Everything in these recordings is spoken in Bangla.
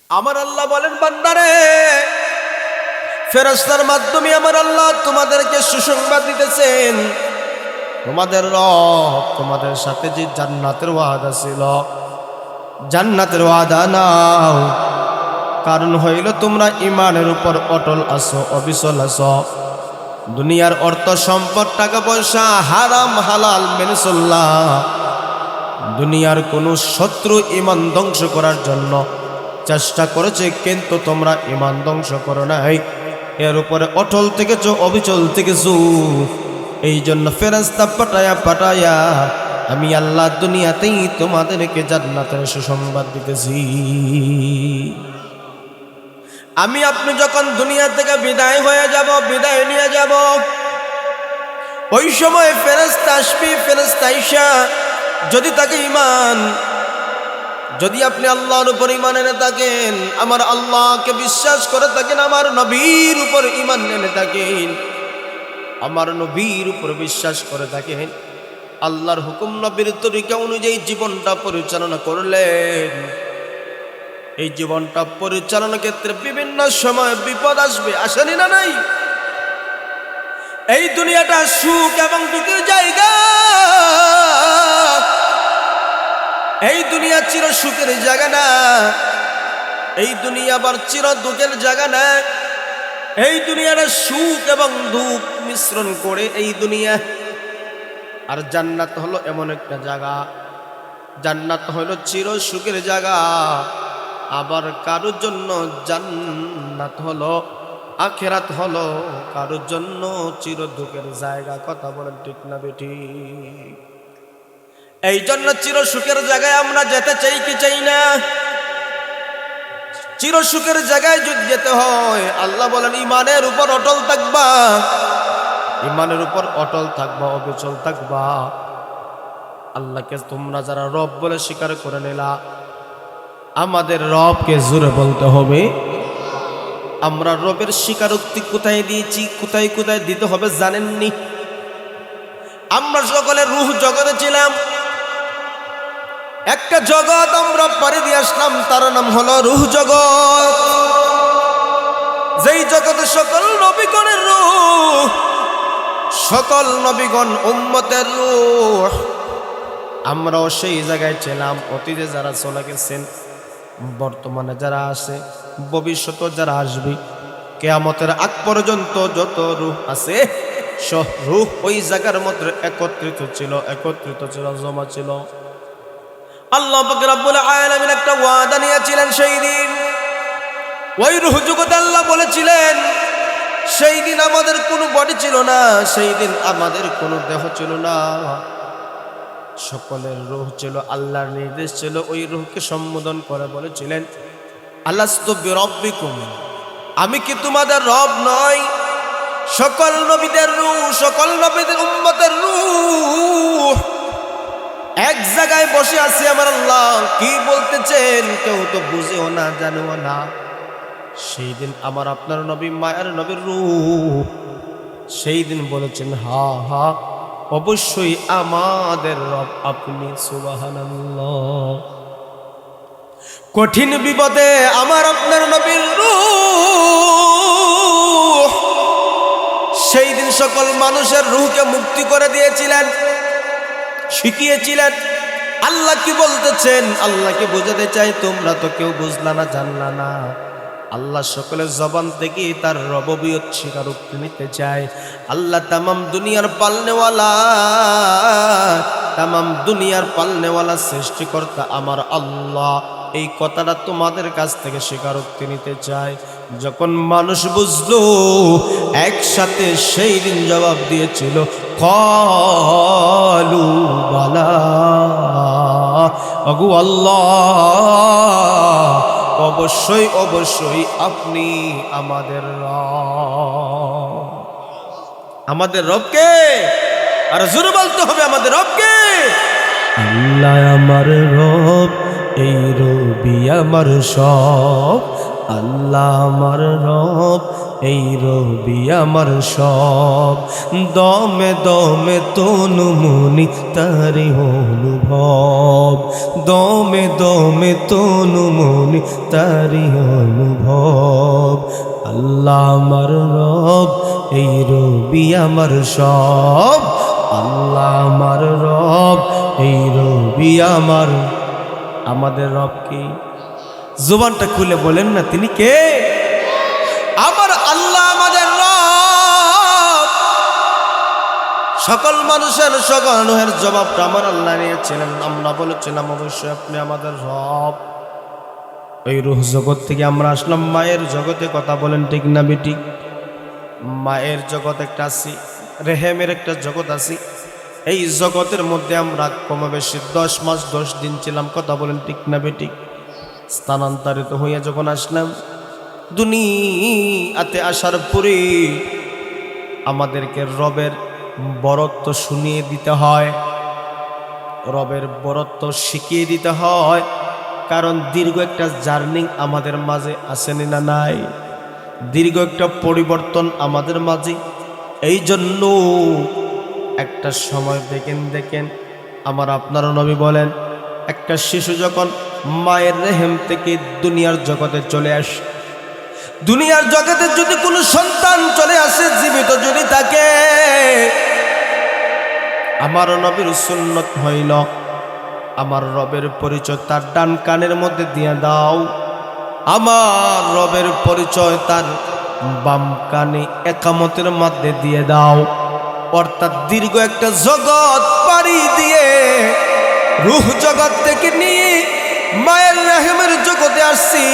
আমার আল্লাহ বলেন, বান্দারে, ফেরেশতার মাধ্যমে আমার আল্লাহ তোমাদেরকে সুসংবাদ দিতেছেন। তোমাদের রব তোমাদের সাথে যে জান্নাতের ওয়াদা ছিল, জান্নাতের ওয়াদা নাও। কারণ হইল তোমরা ঈমানের উপর অটল আছো, অবিচল আছো। দুনিয়ার অর্থ সম্পদ, টাকা পয়সা, হারাম হালাল মেনে চললা। দুনিয়ার কোনো শত্রু ঈমান ধ্বংস করার জন্য চেষ্টা করেছে, কিন্তু তোমরা ঈমান ধ্বংস করো নাই। এর উপরে অটল থেকেছো, অবিচল থেকেছো। এই জন্য ফেরেশতা পাঠায়া পাঠায়া আমি আল্লাহ দুনিয়াতেই তোমাদেরকে জান্নাতের সুসংবাদ দিতেছি। আমি আপনি যখন দুনিয়া থেকে বিদায় হয়ে যাব, বিদায় নিয়ে যাব, ওই সময় ফেরেশতা আসবে। ফেরেশতা আইসা যদি তাকে ঈমান, যদি আপনি আল্লাহর উপর ঈমান এনে থাকেন, আমার আল্লাহকে বিশ্বাস করে থাকেন, আমার নবীর উপর ঈমান এনে থাকেন, আমার নবীর উপর বিশ্বাস করে থাকেন, আল্লাহর হুকুম নবীর তরিকা অনুযায়ী জীবনটা পরিচালনা করলেন, এই জীবনটা পরিচালনার ক্ষেত্রে বিভিন্ন সময় বিপদ আসবে, আসেনি না নাই? এই দুনিয়াটা সুখ এবং দুঃখের জায়গা। এই দুনিয়া চির সুখের জায়গা না, এই দুনিয়া আবার চির দুঃখের জায়গা না। এই দুনিয়াটা সুখ এবং দুঃখ মিশ্রণ করে এই দুনিয়া। আর জান্নাত হলো এমন একটা জায়গা, জান্নাত হলো চির সুখের জায়গা। আবার কারোর জন্য জান্নাত হলো, আখিরাত হলো কারোর জন্য চির দুঃখের জায়গা। কথা বলেন ঠিক না বেটি? এই জন্য চির সুখের জায়গায় আমরা যেতে চাই কি চাই না? চির সুখের জায়গায় যদি যেতে হয়, আল্লাহ বলেন ঈমানের উপর অটল থাকবা, ঈমানের উপর অটল থাকবা, অবিচল থাকবা। আল্লাহকে তোমরা যারা রব বলে স্বীকার করে নিলা, আমাদের রবকে জোরে বলতে হবে। আমরা রবের স্বীকারোক্তি কোথায় দিয়েছি, কোথায় কোথায় দিতে হবে জানেননি? আমরা সকলে রূহ জগতে ছিলাম, একটা জগৎ আমরা পাড়ি দিয়ে আসলাম, তার নাম হলো রূহ জগৎ। যেই জগতে সকল নবীগণের রূহ, সকল নবীগণ উম্মতের রূহ। আমরাও সেই জায়গায় ছিলাম। অতীতে যারা চলে গেছেন, বর্তমানে যারা আছে, ভবিষ্যতে যারা আসবে, কিয়ামতের আগ পর্যন্ত যত রূহ আছে, সব রূহ ওই জায়গার মধ্যে একত্রিত ছিল, জমা ছিল। আল্লাহ পাক রব্বুল আলামিন একটা ওয়াদা নিয়েছিলেন সেই দিন। ওই রূহ জগতে আল্লাহ বলেছিলেন, সেই দিন আমাদের কোনো বডি ছিল না, সেই দিন আমাদের কোনো দেহ ছিল না, সকলের রূহ ছিল, আল্লাহর নির্দেশ ছিল। ওই রূহকে সম্বোধন করে বলেছিলেন, আলাস্তু বিরব্বিকুম, আমি কি তোমাদের রব নয়? সকল নবীদের রূহ, সকল নবীদের উম্মতের রূহ এক জায়গায় বসে আছে। আমার আল্লাহ কি বলতেছেন কেউ তো বুঝেও না, জানেও না। সেই দিন আমার আপনার নবী, মায়ের নবীর রূহ সেই দিন বলেছেন, হা হা, অবশ্যই আমাদের রব আপনি। সুবহানাল্লাহ। কঠিন বিপদে আমার আপনার নবীর রূহ সেই দিন সকল মানুষের রূহকে মুক্তি করে দিয়েছিলেন, শিখিয়েছিলেন। আল্লাহ কি বলতেছেন? আল্লাহকে বোঝাতে চাই, তোমরা তো কেউ বুঝলা না, জানলা না। আল্লাহ সকলের জবান থেকে তার রববিয়ত স্বীকারোক্তি নিতে চায়। আল্লাহ তামাম দুনিয়ার পালনেওয়ালা, তামাম দুনিয়ার পালনেওয়ালা সৃষ্টিকর্তা আমার আল্লাহ, এই কথাটা তোমাদের কাছ থেকে স্বীকারোক্তি নিতে চায়। যখন মানুষ বুঝলো, একসাথে সেই দিন জবাব দিয়েছিল, ক্বালু বালা, ওগো আল্লাহ, অবশ্যই অবশ্যই আপনি আমাদের রব। আমাদের রবকে আর জোরে বলতে হবে, আমাদের রবকে। আল্লাহ আমার রব, এই রবি আমার সব, আল্লাহ আমার রব, এই রবি আমার সব। দমে দমে তনু মনি তারি অনুভব, দমে দমে তনু মনি তারি অনুভব। আল্লাহ আমার রব, এই রবি আমার সব। আল্লাহ আমার রব, এই রবি আমার। আমাদের রব কি? জুবানটা খুলে বলেন না, তিনি কে? আমার আল্লাহ আমাদের রব। সকল মানুষের সকল নুহের জবাবটা আমার আল্লাহ নিয়েছিলেন। আমরা বলেছিলাম অবশ্যই আপনি আমাদের রব। এই রূহ জগৎ থেকে আমরা আসলাম মায়ের জগতে। কথা বলেন ঠিক না বেটি? মায়ের জগৎ একটা আছি, রেহেমের একটা জগৎ আছি। এই জগতের মধ্যে আমরা কমে বেশি 10 মাস 10 দিন ছিলাম। কথা বলেন ঠিক না বেটি? স্থানান্তরিত হইয়া যখন আসলাম দুনিয়াতে, আসার পরে আমাদেরকে রবের বরত্ব শুনিয়ে দিতে হয়, রবের বরত্ব শিখিয়ে দিতে হয়। কারণ দীর্ঘ একটা জার্নি আমাদের মাঝে আসেনি না নাই? দীর্ঘ একটা পরিবর্তন আমাদের মাঝে। এই জন্য একটা সময় দেখেন আমার আপনার নবী বলেন, একটা শিশু যখন মায়ের রেহেম থেকে দুনিয়ার জগতে চলে আসে, দুনিয়ার জগতে যদি কোনো সন্তান চলে আসে, জীবিত যদি থাকে, আমার নবীর সুন্নত হইল আমার রবের পরিচয় তার ডান কানের মধ্যে দিয়ে দাও। আমার রবের পরিচয় তার বাম কানে একামতের মধ্যে দিয়ে দাও। অর্থাৎ দীর্ঘ একটা জগৎ পাড়ি দিয়ে রূহ জগৎ থেকে নিয়ে মায়ের রেহেমের জগতে আসছি।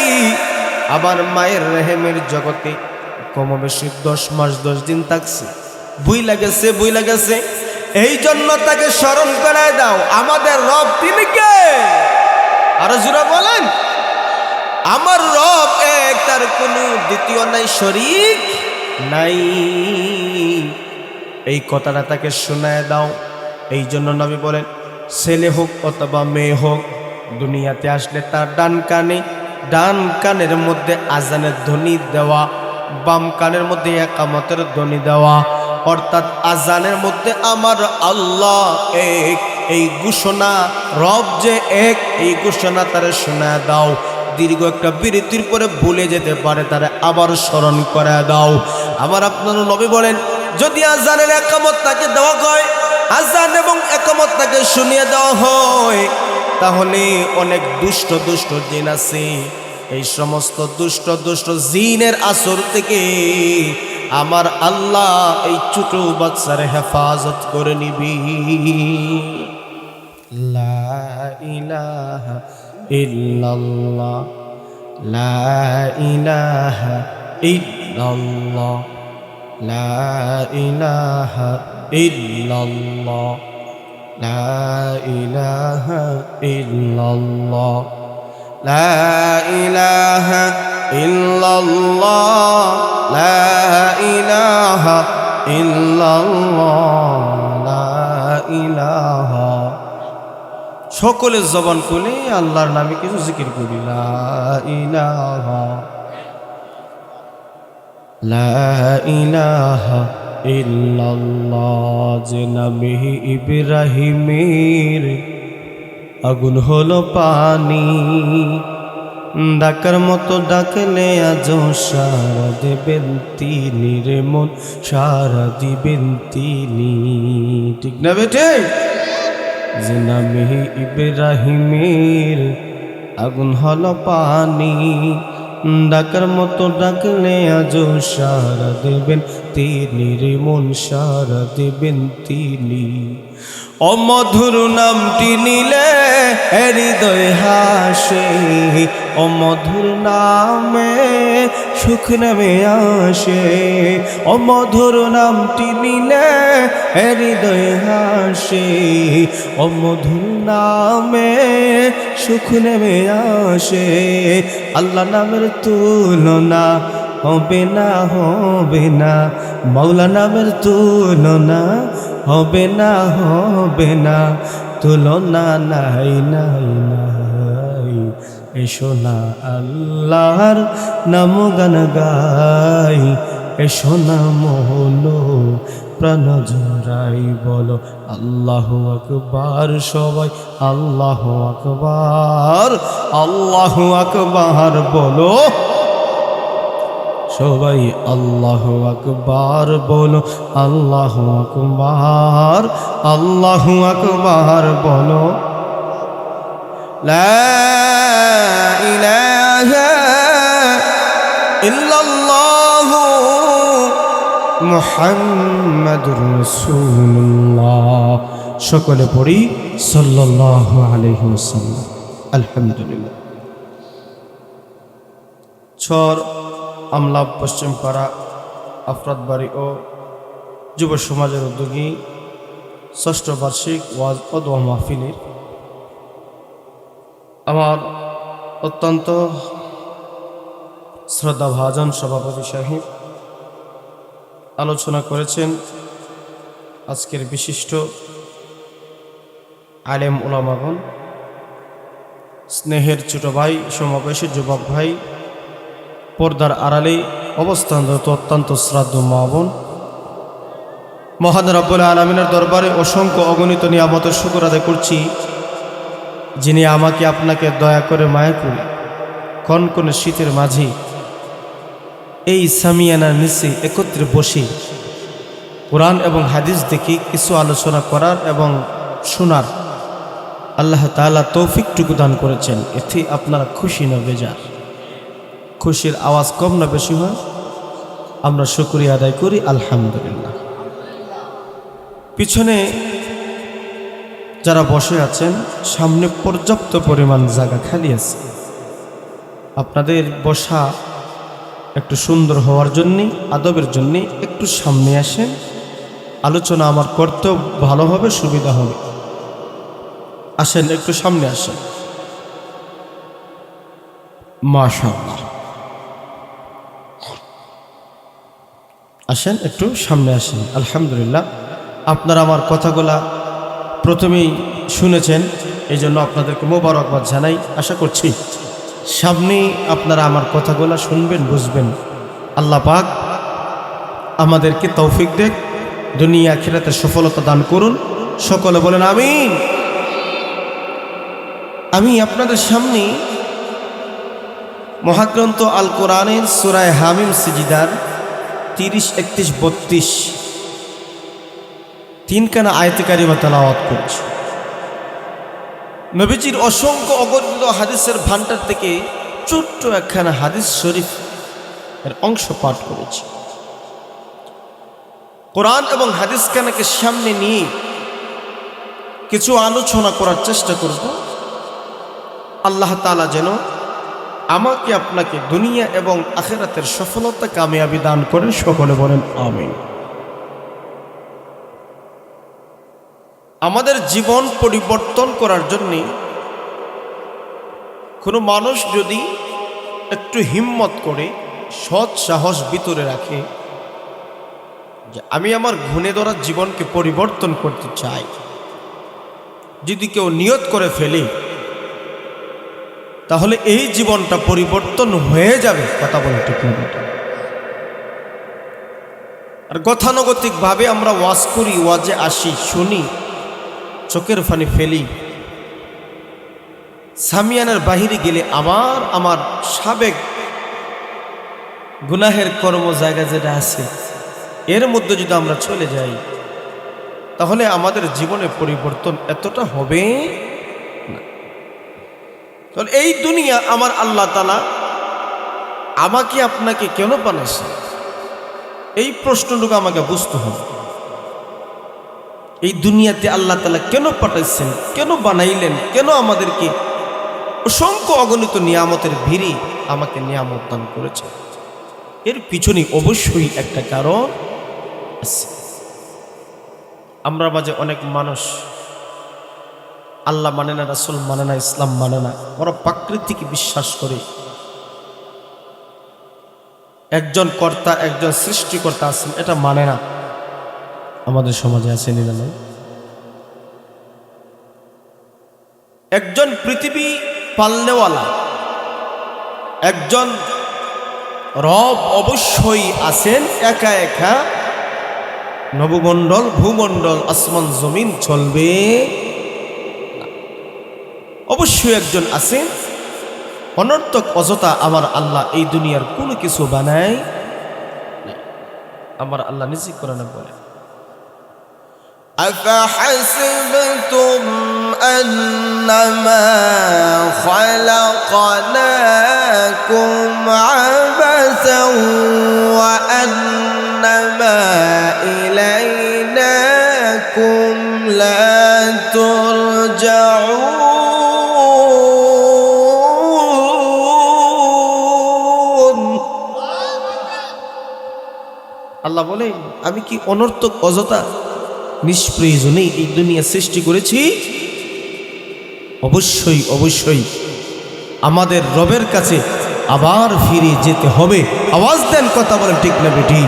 আবার মায়ের রেহেমের জগতে কমবেশি 10 মাস 10 দিন থাকছি। বুই লাগেছে। এই জন্য তাকে স্মরণ করায় দাও। আমাদের রব তিনি কে? আরো জোরে বলেন, আমার রব এক, তার কোনো দ্বিতীয় নাই, শরীক নাই। এই কথাটা তাকে শোনায় দাও। এই জন্য নবী বলেন, ছেলে হোক অথবা মেয়ে হোক, দুনিয়াতে আসলে তার ডান কানের মধ্যে আজানের ধ্বনি দেওয়া, বাম কানের মধ্যে একামতের ধ্বনি দেওয়া। অর্থাৎ আজানের মধ্যে আমার আল্লাহ এক, এই ঘোষণা, রব যে এক, এই ঘোষণা তারে শোনায় দাও। দীর্ঘ একটা বিরতির পরে ভুলে যেতে পারে, তারে আবার স্মরণ করে দাও। আমার আপনার নবী বলেন, যদি আজানের একামত তাকে দেওয়া হয়, আজান এবং একামত তাকে শুনিয়ে দেওয়া হয়, তাহলে অনেক দুষ্ট জিন আছে। এই সমস্ত দুষ্ট জিনের আসর থেকে আমার আল্লাহ এই ছোট বাচ্চার হেফাজত করে নিবি। লা ইলাহা ইল্লাল্লাহ, লা ইলাহা ইল্লাল্লাহ, লা ইলাহা ইল্লাল্লাহ, লা ইলাহা ইল্লাল্লাহ, লা ইলাহা ইল্লাল্লাহ, লা ইলাহা ইল্লাল্লাহ, লা ইলাহা। সকলের জবান খুলে আল্লাহর নামে কিছু জিকির করি। লা ইলাহা, লা ইলাহা ইল্লাল্লাহ। যে নামে ইব্রাহিমের আগুন হলো পানি, ডাকার মতো ডাকলে আজ সারা দেবেন তিনি রে মন, সারা দিবেন তিনি। ঠিক না বেটে? যে নামে ইব্রাহিমের আগুন হলো পানি, ডাকার মতো ডাকলে আজ সারা দেবেন তিনি রে মন, সারা দেবেন তিনি। অমধুর নামটি নিলে হৃদয় হাসে, অমধুর নামে সুখ নামে আসে। অমধুর নামটি নিলে হৃদয় হাসে, অমধুর নামে সুখ নেমে আসে। আল্লাহ নামের তুলনা হবে না, হবে না। মৌলা নামের তুলনা হবে না, হবে না। তুলনা নাই নাই নাই। এসো না আল্লাহর নাম গান গাই, এসো না মন প্রাণ জড়াই, বলো আল্লাহু আকবার সবাই, আল্লাহু আকবার, আল্লাহু আকবার বলো সবাই, আল্লাহু আকবার বলো, আল্লাহু আকবার, আল্লাহু আকবার বলো। লা ইলাহা ইল্লাল্লাহু মুহাম্মাদুর রাসূলুল্লাহ। সকলে পড়ি সাল্লাল্লাহু আলাইহি ওয়াসাল্লাম। আলহামদুলিল্লাহ। ছর আমলা পশ্চিমপাড়া আফরাদবাড়ি ও যুব সমাজের উদ্যোগী ষষ্ঠ বার্ষিক ওয়াজ ও দোয়া মাহফিলের আমার অত্যন্ত শ্রদ্ধাভাজন সভাপতি সাহেব আলোচনা করেছেন আজকের বিশিষ্ট আলেম উলামাগণ, স্নেহের ছোট ভাই, সমবয়সী যুবক ভাই, পর্দার আড়ালে অবস্থানরত অত্যন্ত শ্রাদ্ধ মা বোন, মহান রব্বুল আলামিনের দরবারে অসংখ্য অগণিত নিয়ামতের শুকর আদায় করছি, যিনি আমাকে আপনাকে দয়া করে মায়া করে কনকনে শীতের মাঝে এই সামিয়ানার নিচে একত্রে বসে কোরআন এবং হাদিস দেখে কিছু আলোচনা করার এবং শোনার আল্লাহ তাআলা তৌফিকটুকু দান করেছেন। এতে আপনারা খুশি না বেজার? খুশির আওয়াজ কম না বেশি হয়? আমরা শুকরিয়া আদায় করি আলহামদুলিল্লাহ। পিছনে যারা বসে আছেন, সামনে পর্যাপ্ত পরিমাণ জায়গা খালি আছে। আপনাদের বসা একটু সুন্দর হওয়ার জন্যে, আদবের জন্যে একটু সামনে আসেন, আলোচনা আমার করতেও ভালো হবে, সুবিধা হবে। আসেন, একটু সামনে আসেন। মাশাআল্লাহ, আসেন, একটু সামনে আসেন। আলহামদুলিল্লাহ। আপনারা আমার কথাগুলা প্রথমেই শুনেছেন, এই জন্য আপনাদেরকে মোবারকবাদ জানাই। আশা করছি সামনে আপনারা আমার কথাগুলা শুনবেন, বুঝবেন। আল্লাহ পাক আমাদেরকে তৌফিক দেখ, দুনিয়া আখিরাতে সফলতা দান করুন। সকলে বলেন আমিন। আমি আপনাদের সামনে মহাগ্রন্থ আল কোরআনের সূরা হামিম সিজদার 30, 31, 32 তিনখানা আয়াতে কারিমা তেলাওয়াত করছি। নবীজির অসংখ্য অগণিত হাদিসের ভান্ডার থেকে ছোট্ট একখানা হাদিস শরীফ এর অংশ পাঠ করেছি। কোরআন এবং হাদিস খানাকে সামনে নিয়ে কিছু আলোচনা করার চেষ্টা করব। আল্লাহ তাআলা যেন আমাকে আপনাকে দুনিয়া এবং আখিরাতের সফলতা কামিয়াবি দান করেন। সকলে বলেন আমিন। আমাদের জীবন পরিবর্তন করার জন্যে কোনো মানুষ যদি একটু হিম্মত করে, সৎ সাহস ভিতরে রাখে যে আমি আমার ঘুণে ধরা জীবনকে পরিবর্তন করতে চাই, যদি কেউ নিয়ত করে ফেলে, তাহলে এই জীবনটা পরিবর্তন হয়ে যাবে। কথা বলে ঠিক না? আর গতানুগতিকভাবে আমরা ওয়াজ করি, ওয়াজে আসি, শুনি, চোখের পানি ফেলি, সামিয়ানার বাহিরে গেলে আমার সাবেক গুনাহের কর্ম জায়গা যেটা আছে এর মধ্যে যদি আমরা চলে যাই, তাহলে আমাদের জীবনে পরিবর্তন এতটা হবে না। তাহলে এই দুনিয়া আমার আল্লাহ তাআলা আমাকে আপনাকে কেন বানাইছে, এই প্রশ্নটুকু আমাকে বুঝতে হবে। এই দুনিয়াতে আল্লাহ তাআলা কেন পাঠাইছেন, কেন বানাইলেন, কেন আমাদেরকে অসংখ্য অগণিত নিয়ামতের ভিড়ে আমাকে নিয়ামত দান করেছে, এর পিছনে অবশ্যই একটা কারণ আছে। আমরা মাঝে অনেক মানুষ আল্লাহ মানে না, রাসূল মানে না, ইসলাম মানে না, ওরা প্রাকৃতিক বিশ্বাস করে। একজন কর্তা, একজন সৃষ্টিকর্তা আছেন, এটা মানে না। আমাদের সমাজে আছে না নাই? একজন পৃথিবী পালনেওয়ালা, একজন রব অবশ্যই আছেন, একা একা নবমণ্ডল ভূমণ্ডল আসমান জমিন চলবে না। অবশ্যই একজন আছেন। অনর্থক অযথা আমার আল্লাহ এই দুনিয়ার কোনো কিছু বানায় না। আমার আল্লাহ নিজে কোরআনে বলে, أفحسبتم أنما خلقناكم عبثا وأنما إليناكم لا ترجعون আল্লাহ বলে, আমি কি অনর্থক অযথা নিষ্প্রয়োজনে এই দুনিয়া সৃষ্টি করেছি? অবশ্যই অবশ্যই আমাদের রবের কাছে আবার ফিরে যেতে হবে। আওয়াজ দেন, কথা বলেন ঠিক না বেটি?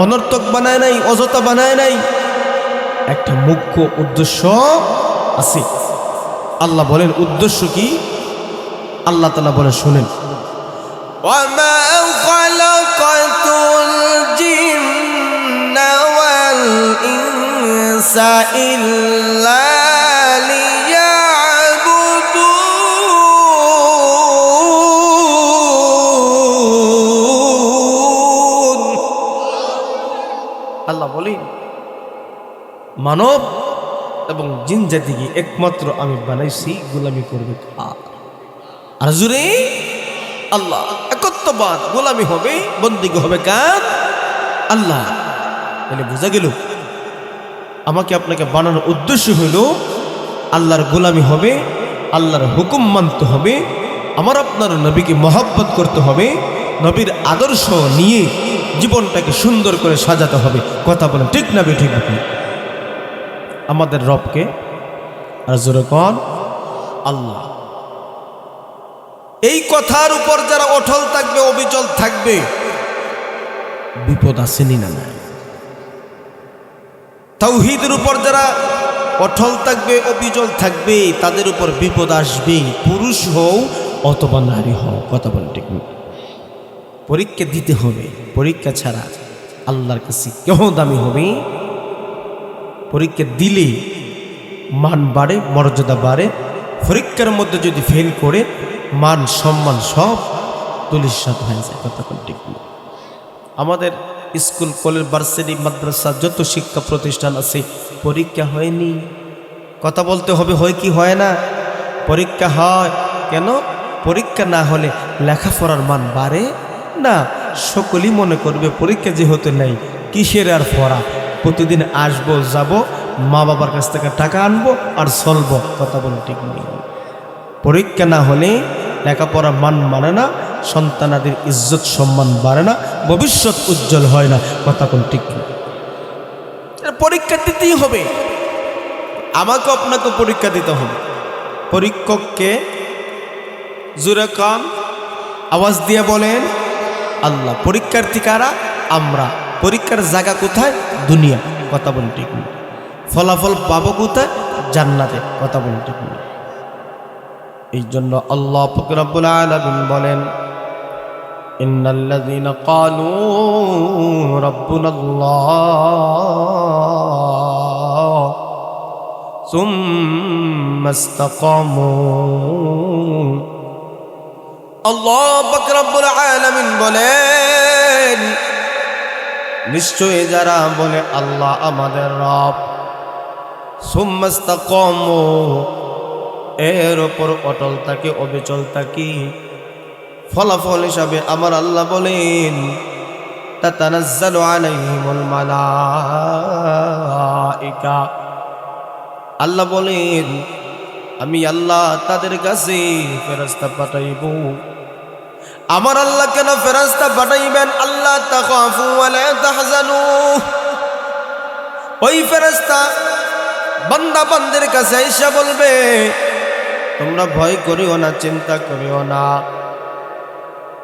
অনর্থক বানায় নাই, অযথা বানায় নাই, একটা মুখ্য উদ্দেশ্য আছে। আল্লাহ বলেন উদ্দেশ্য কি? আল্লাহ তাআলা বলে শুনেন, وما خلقت الجن والإنس إلا ليعبدون আল্লাহ বলেন মানব এবং জিন জাতিকে একমাত্র আমি বানাইছি গোলামি করবে। আর জুড়ে আল্লাহ একত্ববাদ, গোলামি হবে, বন্দিগি হবে কার? আল্লাহ। তাহলে বোঝা গেল আমাকে আপনাকে বানানোর উদ্দেশ্য হইল আল্লাহর গোলামি হবে, আল্লাহর হুকুম মানতে হবে, আমার আপনার নবীকে মহব্বত করতে হবে, নবীর আদর্শ নিয়ে জীবনটাকে সুন্দর করে সাজাতে হবে। কথা বলেন ঠিক না বেঠিক? আমাদের রবকে আর জোরে কোন আল্লাহ। এই কথার উপর যারা অটল থাকবে, অবিচল থাকবে, বিপদ আসেনি না নাই? তাওহীদের উপর যারা অটল থাকবে, অবিচল থাকবে, তাদের উপর বিপদ আসবে, পুরুষ হও অথবা নারী হও। কথা বলেন ঠিক না? পরীক্ষা দিতে হবে, পরীক্ষা ছাড়া আল্লাহর কাছে কেউ দামি হবে? পরীক্ষা দিলে মান বাড়ে, মর্যাদা বাড়ে। পরীক্ষার মধ্যে যদি ফেল করে মান সম্মান সব তুলিশাত হয়ে যায়। কথা ঠিক না? আমাদের স্কুল, কলেজ, ভার্সিটি, মাদ্রাসা যত শিক্ষা প্রতিষ্ঠান আছে, পরীক্ষা হয়নি? কথা বলতে হবে, হয় কি হয় না? পরীক্ষা হয়। কেন? পরীক্ষা না হলে লেখাপড়ার মান বাড়ে না। সকলেই মনে করবে পরীক্ষা যেহেতু নেই, কিসের আর পড়া, প্রতিদিন আসবো যাব, মা বাবার কাছ থেকে টাকা আনবো আর চলবো। কথা বলে ঠিক নেই। পরীক্ষা না হলে লেখাপড়ার মান মানে না, সন্তানাদের ইজ্জত সম্মান বাড়ে না, ভবিষ্যৎ উজ্জ্বল হয় না। কথা কোন ঠিক না? পরীক্ষা দিতেই হবে, আমাকে আপনাকে পরীক্ষা দিতে হবে। পরীক্ষককে জোরে কান আওয়াজ দিয়ে বলেন আল্লাহ। পরীক্ষার্থী কারা? আমরা। পরীক্ষার জায়গা কোথায়? দুনিয়া। কথা বলেন ঠিক না? ফলাফল পাবো কোথায়? জান্নাতে। কথা বলেন ঠিক না? এই জন্য আল্লাহ পাক রব্বুল আলামিন বলেন, ইন্নাল্লাযীনা ক্বালু রাব্বুনাল্লাহ সুম্মা ইসতাকামু। আল্লাহ পাক রব্বুল আলামিন বলেন, নিশ্চয়ই যারা বলে আল্লাহ আমাদের রব, সুম্মা ইসতাকামু, এর ওপর অটল থাকে, অবিচল থাকি, ফলাফল হিসাবে আমার আল্লাহ বলেন, তাতানাজ্জালু আলাইহিমুল মালাইকা, আল্লাহ বলেন আমি আল্লাহ তাদের কাছে ফেরেশতা পাঠাইব। আমার আল্লাহ কেন ফেরেশতা পাঠাইবেন? আল্লাহ তাখাফু ওয়া লা তাহজানু। ওই ফেরেশতা বান্দা বান্দের কাছে এসে বলবে, তোমরা ভয় করিও না, চিন্তা করিও না,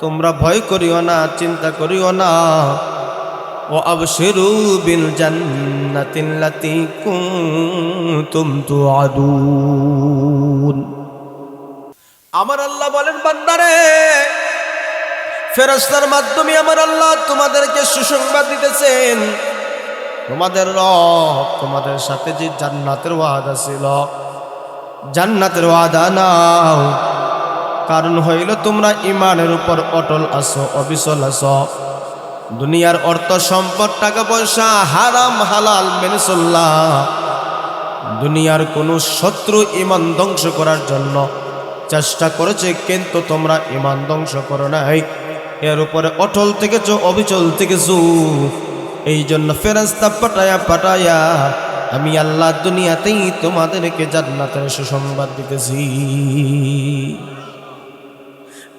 তোমরা ভয় করিও না, চিন্তা করিও না। ও আবশিরু বিল জান্নাতিল্লাতী কুনতুম তুআদুন। আমার আল্লাহ বলেন, বান্দারে, ফেরেশতার মাধ্যমে আমার আল্লাহ তোমাদেরকে সুসংবাদ দিতেছেন, তোমাদের রব তোমাদের সাথে যে জান্নাতের ওয়াদা ছিল, জান্নাতের ওয়াদা নাও। কারণ হইল তোমরা ইমানের উপর অটল আছো, অবিচল আছো। দুনিয়ার অর্থ সম্পদ, টাকা পয়সা, হারাম হালাল মেনে চললা। দুনিয়ার কোনো শত্রু ইমান ধ্বংস করার জন্য চেষ্টা করেছে, কিন্তু তোমরা ইমান ধ্বংস করো নাই, এর উপরে অটল থেকেছো, অবিচল থেকেছো। এই জন্য ফেরেশতা পাঠায়া পাঠায়া আমি আল্লাহ দুনিয়াতেই তোমাদেরকে জান্নাতের সুসংবাদ দিতেছি।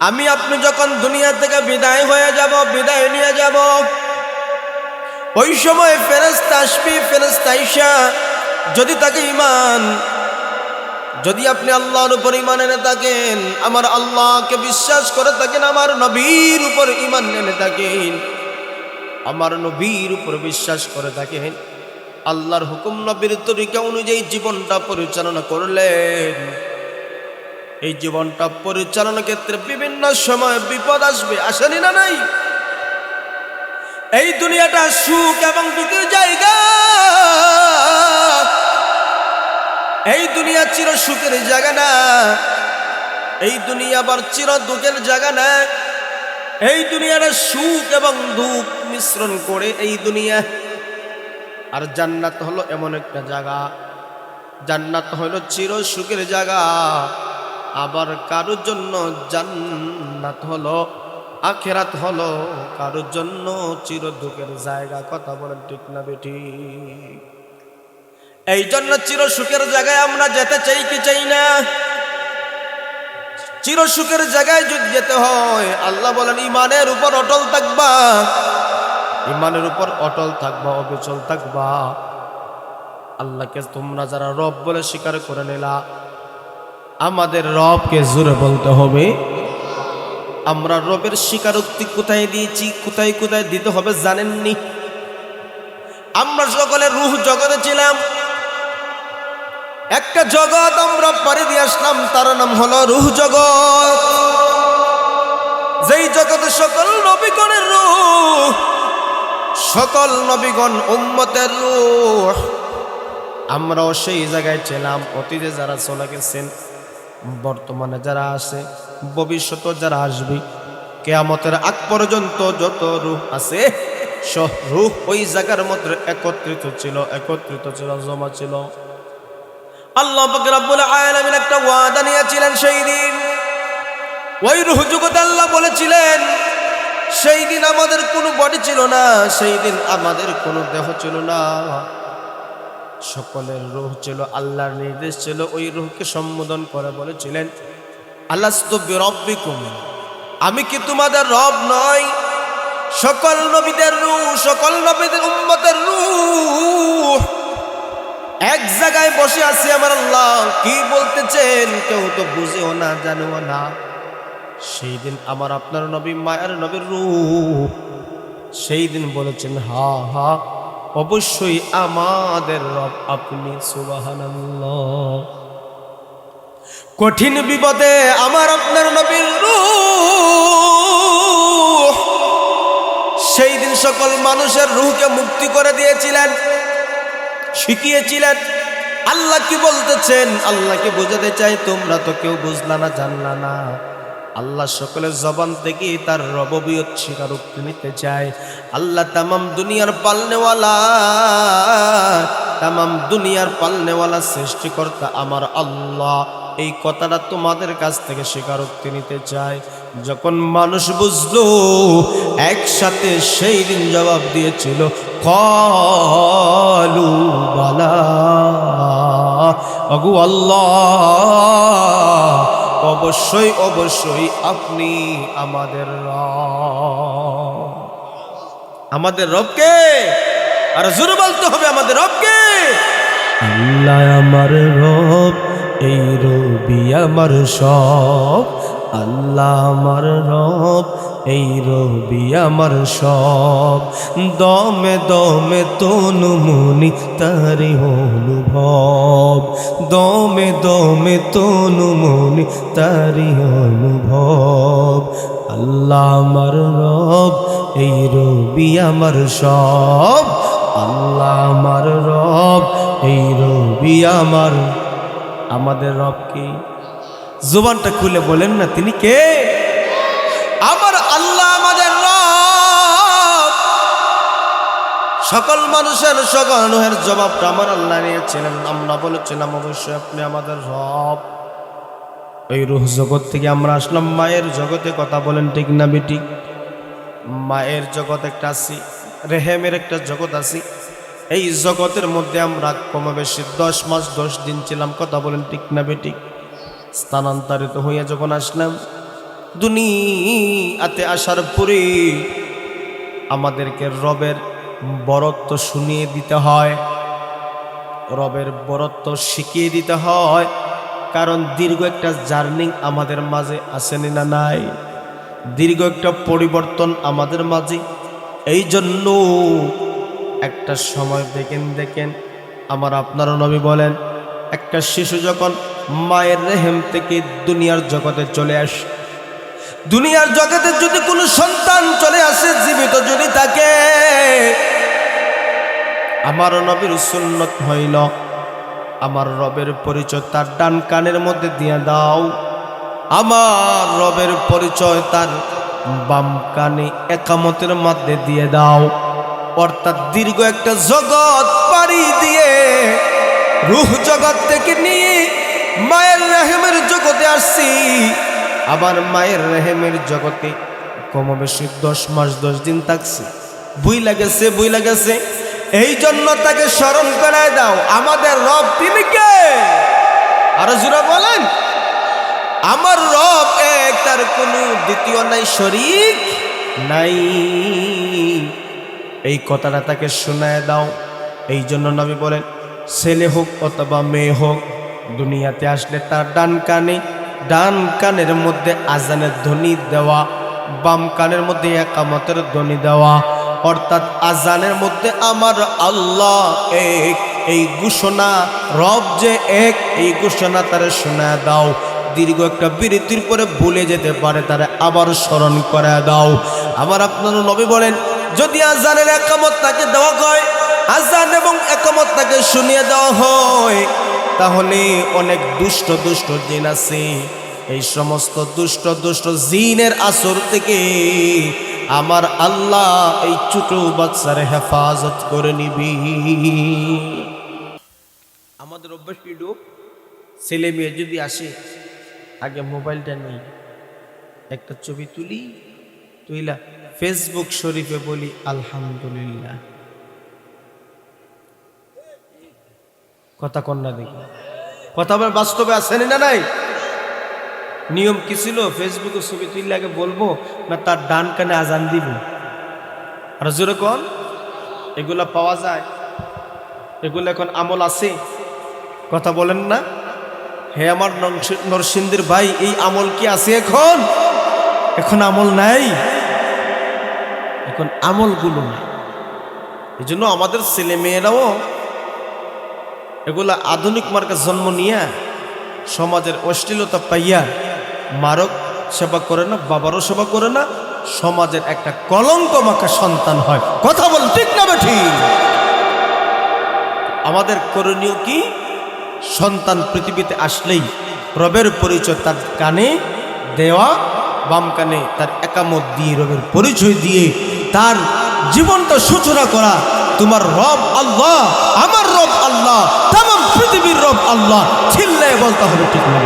আমি আপনি যখন দুনিয়া থেকে বিদায় হয়ে যাব, বিদায় নিয়ে যাব, ওই সময় ফেরেশতা আসবে। ফেরেশতা আইসা যদি তাকে ইমান, যদি আপনি আল্লাহর উপর ইমান এনে থাকেন, আমার আল্লাহকে বিশ্বাস করে থাকেন, আমার নবীর উপর ইমান এনে থাকেন, আমার নবীর উপর বিশ্বাস করে থাকেন, আল্লাহর হুকুম নবীর তরিকা অনুযায়ী জীবনটা পরিচালনা করলেন, এই জীবনটা পরিচালনার ক্ষেত্রে বিভিন্ন সময় বিপদ আসবে, আসেনি না নাই? এই দুনিয়াটা সুখ এবং দুঃখের জায়গা। এই দুনিয়া চির সুখের জায়গা না, এই দুনিয়া আবার চির দুঃখের জায়গা না। এই দুনিয়াটা সুখ এবং দুঃখ মিশ্রণ করে এই দুনিয়া। আর জান্নাত হলো এমন একটা জায়গা, জান্নাত হলো চির সুখের জায়গা। আবার কারোর জন্য জান্নাত হলো, আখিরাত হলো কারোর জন্য চির দুঃখের জায়গা। কথা বলেন ঠিক না বেঠি? এই জন্য চির সুখের জায়গায় আমরা যেতে চাই কি চাই না? চির সুখের জায়গায় যদি যেতে হয়, আল্লাহ বলেন ইমানের উপর অটল থাকবা, ইমানের উপর অটল থাকবা, অবিচল থাকবা। আল্লাহকে তোমরা যারা রব বলে স্বীকার করে নিলা, আমাদের রবকে জোরে বলতে হবে। আমরা রবের স্বীকারোক্তি কোথায় দিয়েছি, কোথায় কোথায় দিতে হবে জানেননি? আমরা সকলে রূহ জগতে ছিলাম, একটা জগৎ আমরা পাড়ি দিয়ে আসলাম, তার নাম হলো রূহ জগৎ। যেই জগতে সকল নবীগণের রূহ, সকল নবীগণ উম্মতের রূহ। আমরাও সেই জায়গায় ছিলাম। অতীতে যারা চলে গেছেন, বর্তমানে যারা আছে, ভবিষ্যতে যারা আসবে, কিয়ামতের আগ পর্যন্ত যত রূহ আছে, সব রূহ ওই জায়গার মধ্যে একত্রিত ছিল, একত্রিত ছিল, জমা ছিল। আল্লাহ পাক রব্বুল আলামিন একটা ওয়াদা নিয়েছিলেন সেই দিন। ওই রূহ জগতে আল্লাহ বলেছিলেন, সেই দিন আমাদের কোনো বডি ছিল না, সেই দিন আমাদের কোনো দেহ ছিল না, সকলের রূহ ছিল, আল্লাহর নির্দেশ ছিল। ওই রূহকে সম্বোধন করে বলেছিলেন, আলাস্তু বিরাব্বিকুম, আমি কি তোমাদের রব নয়? সকল নবীদের রূহ, সকল নবীদের উম্মতের রূহ এক জায়গায় বসে আছে। আমার আল্লাহ কি বলতেছেন কেউ তো বুঝেও না, জানেও না। সেই দিন আমার আপনার নবী, মায়ের নবীর রূহ সেই দিন বলেছেন, হা হা, অবশ্যই আমাদের রব আপনি। সুবহানাল্লাহ। কঠিন বিপদে আমার আপনার নবীর রূহ সেই দিন সকল মানুষের রূহকে মুক্তি করে দিয়েছিলেন, শিখিয়েছিলেন। আল্লাহ কি বলতেছেন? আল্লাহকে বোঝাতে চাই, তোমরা তো কেউ বুঝলা না, জানলা না। আল্লাহ সকলের জবান থেকে তার রববিয়ত স্বীকারোক্তি নিতে চায়। আল্লাহ তামাম দুনিয়ার পালনেওয়ালা, তামাম দুনিয়ার পালনেওয়ালা সৃষ্টিকর্তা আমার আল্লাহ, এই কথাটা তোমাদের কাছ থেকে স্বীকারোক্তি নিতে চায়। যখন মানুষ বুঝলো, একসাথে সেই দিন জবাব দিয়েছিল, ক্বালু বালা, আগু আল্লাহ, অবশ্যই অবশ্যই আপনি আমাদের রব। আমাদের রবকে আর জোরে বলতে হবে, আমাদের রবকে। আল্লাহ আমার রব, এই রবি আমার সব, আল্লাহ আমার রব, এই রবি আমার সব। দমে দমে তনু মনি তারি অনুভব, দমে দমে তনু মনি তারি অনুভব। আল্লাহ আমার রব, এই রবি আমার সব। আল্লাহ আমার রব, এই রবি আমার। আমাদের রব কি? জুবানটা খুলে বলেন না, তিনি কে? আমার আল্লাহ আমাদের রব। সকল মানুষের সকল নুহের জবাবটা আমার আল্লাহ নিয়েছিলেন। আমরা বলেছিলাম অবশ্যই আপনি আমাদের রব। এই রূহ জগৎ থেকে আমরা আসলাম মায়ের জগতে। কথা বলেন ঠিক না বেটি? মায়ের জগৎ একটা আছি, রেহেমের একটা জগৎ আছি। এই জগতের মধ্যে আমরা কম বেশি 10 মাস 10 দিন ছিলাম। কথা বলেন ঠিক না বেটি? স্থানান্তরিত হইয়া যখন আসলাম দুনিয়াতে, আসার পরে আমাদেরকে রবের বরত্ব শুনিয়ে দিতে হয়, রবের বরত্ব শিখিয়ে দিতে হয়। কারণ দীর্ঘ একটা জার্নি আমাদের মাঝে আসেনি না নাই? দীর্ঘ একটা পরিবর্তন আমাদের মাঝে। এই জন্য একটা সময় দেখেন আমার আপনার নবী বলেন, একটা শিশু যখন মায়ের রেহেম থেকে দুনিয়ার জগতে চলে আসে, দুনিয়ার জগতে যদি কোনো সন্তান চলে আসে, জীবিত যদি থাকে, আমার নবীর সুন্নত হইল আমার রবের পরিচয় তার ডান কানের মধ্যে দিয়ে দাও, আমার রবের পরিচয় তার বাম কানে একামতের মধ্যে দিয়ে দাও। অর্থাৎ দীর্ঘ একটা জগৎ পাড়ি দিয়ে রূহ জগৎ থেকে নিয়ে মায়ের রেহেমের জগতে আসছি। আবার মায়ের রেহেমের জগতে কম বেশি 10 মাস 10 দিন থাকছি। বই লাগেছে। এই জন্য তাকে স্মরণ করায় দাও, আমাদের রব তিনি কে? আরো জোরে বলেন, আমার রব এক, তার কোনো দ্বিতীয় নাই, শরীক নাই। এই কথাটা তাকে শোনায় দাও। এই জন্য নবী বলেন, ছেলে হোক অথবা মেয়ে হোক, দুনিয়াতে আসলে তার ডান কানের মধ্যে আজানের ধ্বনি দেওয়া, বাম কানের মধ্যে একামতের ধ্বনি দেওয়া। অর্থাৎ আজানের মধ্যে আমার আল্লাহ এক, এই ঘোষণা, রব যে এক, এই ঘোষণা তারে শোনায় দাও। দীর্ঘ একটা বিরতির পরে ভুলে যেতে পারে, তারে আবার স্মরণ করে দাও। আবার আপনার নবী বলেন, যদি আজানের একামত তাকে দেওয়া হয়, আজান এবং একামত তাকে শুনিয়ে দেওয়া হয়, তাহলে অনেক দুষ্ট জিন আছে, এই সমস্ত দুষ্ট জিনের আসর থেকে আমার আল্লাহ এই ছোট বাচ্চার হেফাজত করে নিবি। আমাদের অভ্যাস কি, ছেলে মেয়ে যদি আসে, আগে মোবাইলটা নেই, একটা ছবি তুইলা ফেসবুক শরীফে বলি আলহামদুলিল্লাহ। কথা কন্যা দেখি, কথা আবার বাস্তবে আসেনি না নাই? নিয়ম কি ছিল? ফেসবুকে ছবি তুললে আগে বলবো না তার ডান কানে আজান দিব? আর জোরে কোন, এগুলা পাওয়া যায়? এগুলো এখন আমল আছে? কথা বলেন না? হে আমার নরসিংদীর ভাই, এই আমল কি আছে এখন? এখন আমল নাই, এখন আমলগুলো নাই। এই জন্য আমাদের ছেলে মেয়েরাও এগুলা আধুনিক মার্কা জন্ম নিয়ে সমাজের অশ্লীলতা পাইয়া মারক সেবা করে না, বাবারও সেবা করে না, সমাজের একটা কলঙ্ক মাখা সন্তান হয়। কথা বল ঠিক না ঠিক? আমাদের করণীয় কি? সন্তান পৃথিবীতে আসলেই রবের পরিচয় তার কানে দেওয়া, বাম কানে তার একামত দিয়ে রবের পরিচয় দিয়ে তার জীবনটা সূচনা করা। তোমার রব আল্লাহ, আমার রব আল্লাহ, তামাম পৃথিবীর রব আল্লাহ। চিল্লায় বলতে হবে ঠিক না?